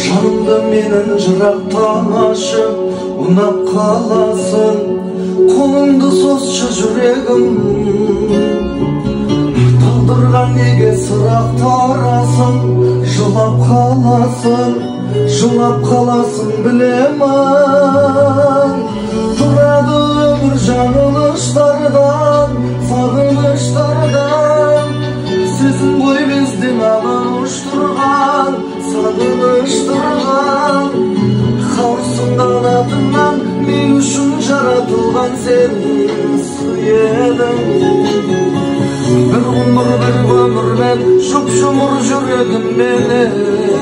Жанымда менен жырақтан ашып ұнап қаласың, қолыңды созшы жүрегім. Тағдырға неге сұрақтарасың, жылап қаласың білемін. Тұрады өмір жаңылыштардан, сағыныштардан. Сезім ғой біздің ағын ұштырған, сағыныштырған. Қауырсың қанатыңнан, мен үшін жаратылған сен сүйедің. Bir umur bir ömür ben, şup-şumur yüreğim benim.